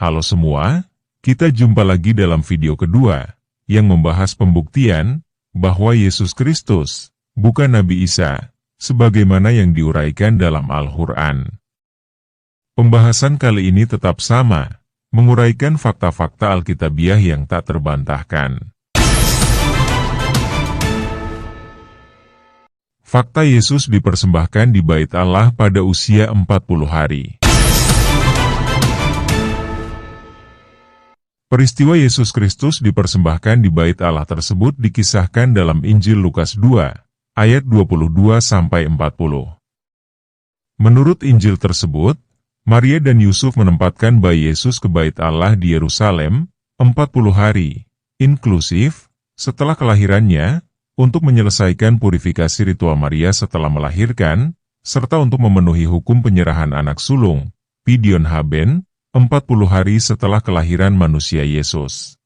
Halo semua, kita jumpa lagi dalam video kedua, yang membahas pembuktian bahwa Yesus Kristus bukan Nabi Isa, sebagaimana yang diuraikan dalam Al-Quran. Pembahasan kali ini tetap sama, menguraikan fakta-fakta Alkitabiah yang tak terbantahkan. Fakta Yesus dipersembahkan di Bait Allah pada usia 40 hari. Peristiwa Yesus Kristus dipersembahkan di Bait Allah tersebut dikisahkan dalam Injil Lukas 2, ayat 22-40. Menurut Injil tersebut, Maria dan Yusuf menempatkan bayi Yesus ke Bait Allah di Yerusalem 40 hari, inklusif, setelah kelahirannya, untuk menyelesaikan purifikasi ritual Maria setelah melahirkan, serta untuk memenuhi hukum penyerahan anak sulung, Pidyon Haben, 40 hari setelah kelahiran manusia Yesus.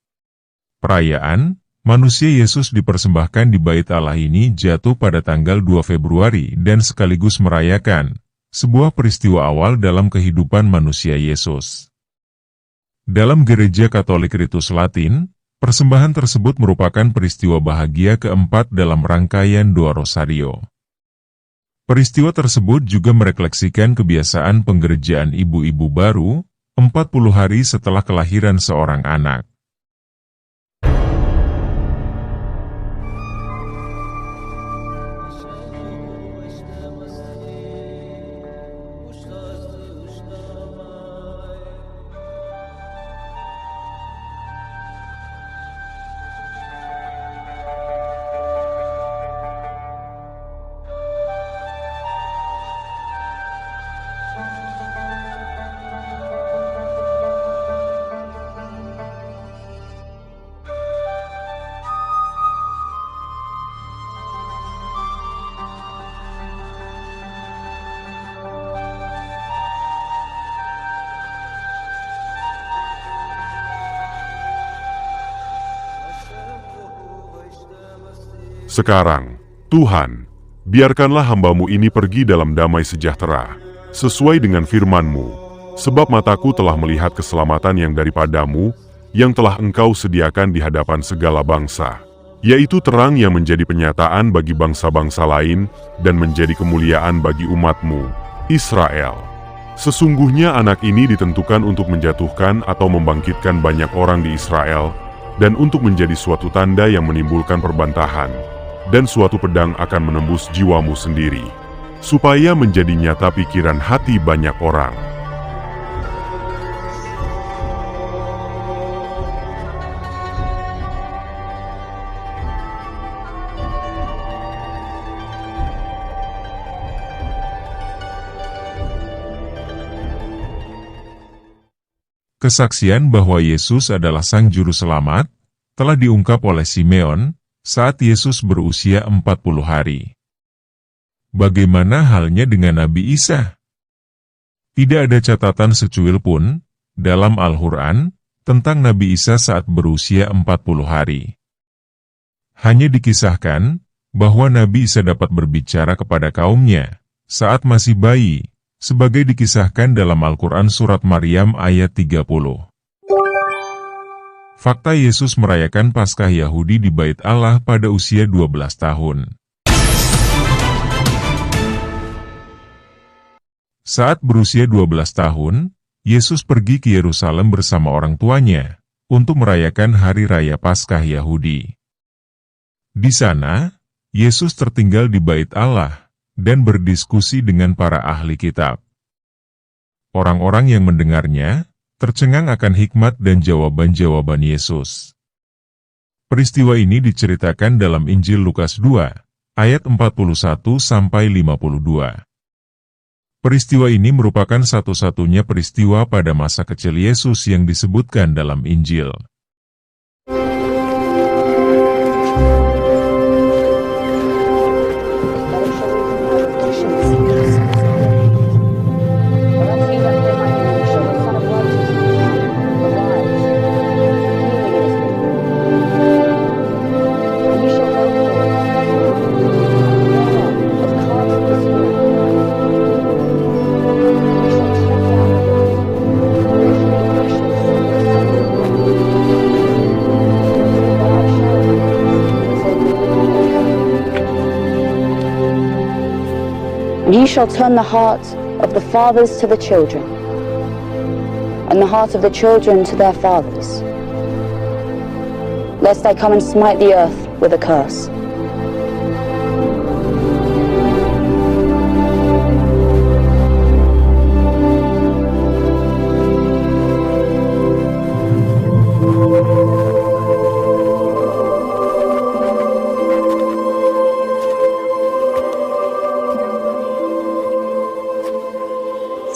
Perayaan, manusia Yesus dipersembahkan di Bait Allah ini jatuh pada tanggal 2 Februari dan sekaligus merayakan sebuah peristiwa awal dalam kehidupan manusia Yesus. Dalam Gereja Katolik Ritus Latin, persembahan tersebut merupakan peristiwa bahagia keempat dalam rangkaian Doa Rosario. Peristiwa tersebut juga merefleksikan kebiasaan penggerejaan ibu-ibu baru, 40 hari setelah kelahiran seorang anak. Sekarang, Tuhan, biarkanlah hamba-Mu ini pergi dalam damai sejahtera, sesuai dengan firman-Mu, sebab mataku telah melihat keselamatan yang daripada-Mu, yang telah Engkau sediakan di hadapan segala bangsa, yaitu terang yang menjadi penyataan bagi bangsa-bangsa lain, dan menjadi kemuliaan bagi umat-Mu, Israel. Sesungguhnya anak ini ditentukan untuk menjatuhkan atau membangkitkan banyak orang di Israel, dan untuk menjadi suatu tanda yang menimbulkan perbantahan, dan suatu pedang akan menembus jiwamu sendiri, supaya menjadi nyata pikiran hati banyak orang. Kesaksian bahwa Yesus adalah Sang Juru Selamat telah diungkap oleh Simeon saat Yesus berusia 40 hari. Bagaimana halnya dengan Nabi Isa? Tidak ada catatan secuil pun dalam Al-Quran tentang Nabi Isa saat berusia 40 hari. Hanya dikisahkan bahwa Nabi Isa dapat berbicara kepada kaumnya saat masih bayi, sebagai dikisahkan dalam Al-Quran Surat Maryam ayat 30. Fakta Yesus merayakan Paskah Yahudi di Bait Allah pada usia 12 tahun. Saat berusia 12 tahun, Yesus pergi ke Yerusalem bersama orang tuanya untuk merayakan Hari Raya Paskah Yahudi. Di sana, Yesus tertinggal di Bait Allah dan berdiskusi dengan para ahli kitab. Orang-orang yang mendengarnya tercengang akan hikmat dan jawaban-jawaban Yesus. Peristiwa ini diceritakan dalam Injil Lukas 2, ayat 41-52. Peristiwa ini merupakan satu-satunya peristiwa pada masa kecil Yesus yang disebutkan dalam Injil. And he shall turn the hearts of the fathers to the children, and the heart of the children to their fathers, lest I come and smite the earth with a curse.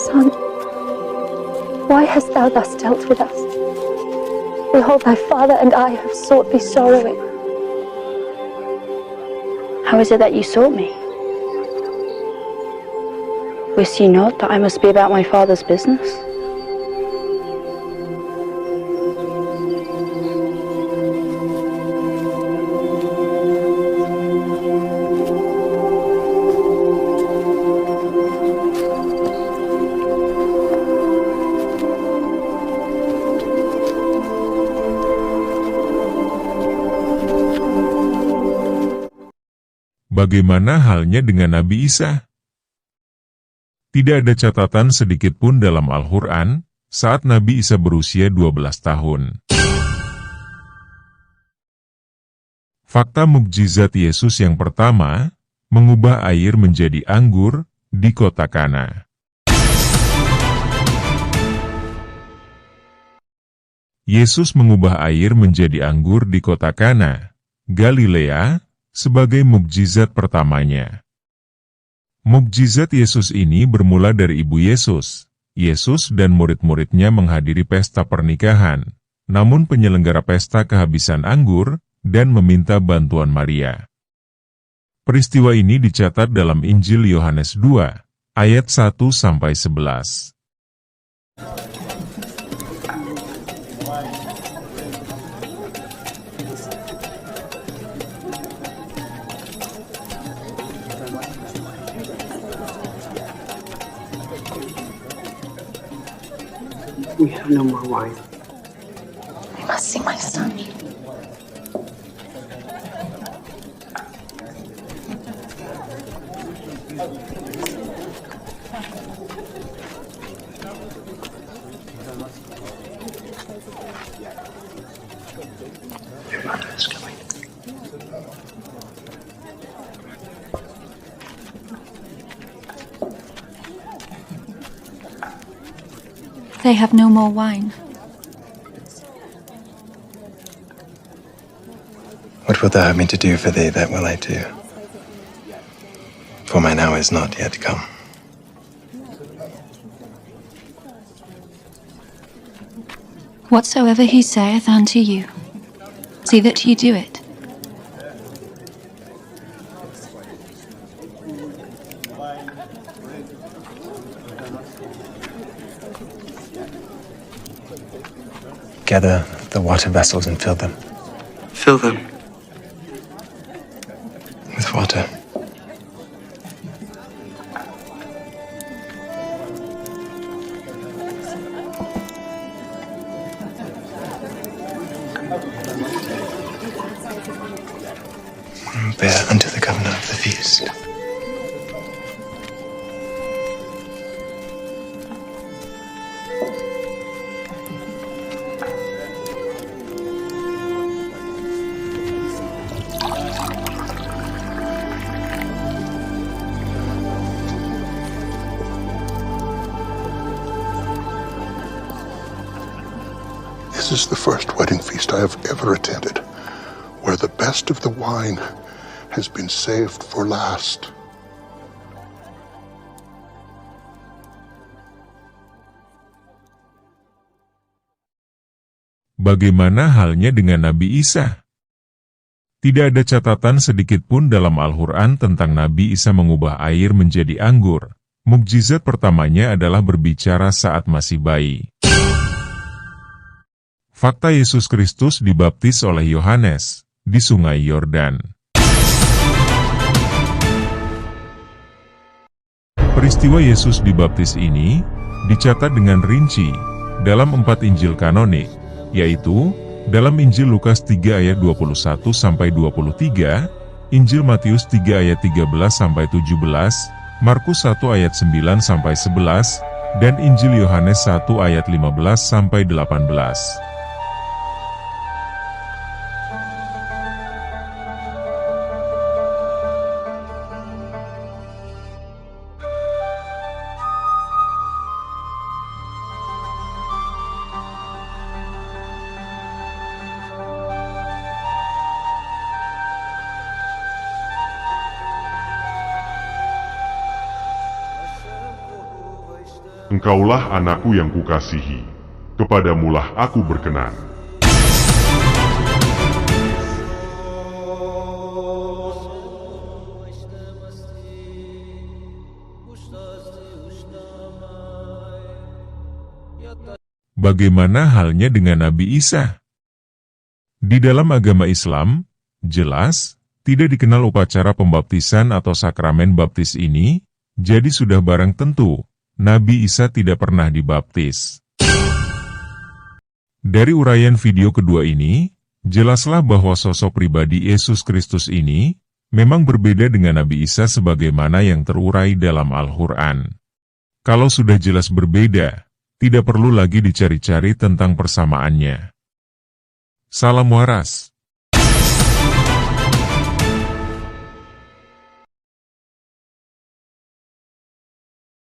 Son, why hast thou thus dealt with us? Behold, thy father and I have sought thee sorrowing. How is it that you sought me? Wist ye not that I must be about my father's business? Bagaimana halnya dengan Nabi Isa? Tidak ada catatan sedikit pun dalam Al-Quran saat Nabi Isa berusia 12 tahun. Fakta mukjizat Yesus yang pertama, mengubah air menjadi anggur di kota Kana. Yesus mengubah air menjadi anggur di kota Kana, Galilea, sebagai mukjizat pertamanya. Mukjizat Yesus ini bermula dari ibu Yesus. Yesus dan murid-muridnya menghadiri pesta pernikahan, namun penyelenggara pesta kehabisan anggur dan meminta bantuan Maria. Peristiwa ini dicatat dalam Injil Yohanes 2, ayat 1-11. We have no more wine. I must see my son. Your mother is coming. They have no more wine. What wilt thou have me to do for thee, that will I do. For mine hour is not yet come. Whatsoever he saith unto you, see that ye do it. Gather the water vessels and fill them Fill them. with water. Bear unto the governor of the feast. This is the first wedding feast I have ever attended, where the best of the wine has been saved for last. Bagaimana halnya dengan Nabi Isa? Tidak ada catatan sedikit pun dalam Al-Quran tentang Nabi Isa mengubah air menjadi anggur. Mukjizat pertamanya adalah berbicara saat masih bayi. Fakta Yesus Kristus dibaptis oleh Yohanes di Sungai Yordan. Peristiwa Yesus dibaptis ini dicatat dengan rinci dalam 4 Injil kanonik, yaitu dalam Injil Lukas 3 ayat 21-23, Injil Matius 3 ayat 13-17, Markus 1 ayat 9-11, dan Injil Yohanes 1 ayat 15-18. Engkaulah anakku yang kukasihi, kepadamulah aku berkenan. Bagaimana halnya dengan Nabi Isa? Di dalam agama Islam, jelas, tidak dikenal upacara pembaptisan atau sakramen baptis ini, jadi sudah barang tentu, Nabi Isa tidak pernah dibaptis. Dari uraian video kedua ini, jelaslah bahwa sosok pribadi Yesus Kristus ini memang berbeda dengan Nabi Isa sebagaimana yang terurai dalam Al-Quran. Kalau sudah jelas berbeda, tidak perlu lagi dicari-cari tentang persamaannya. Salam waras.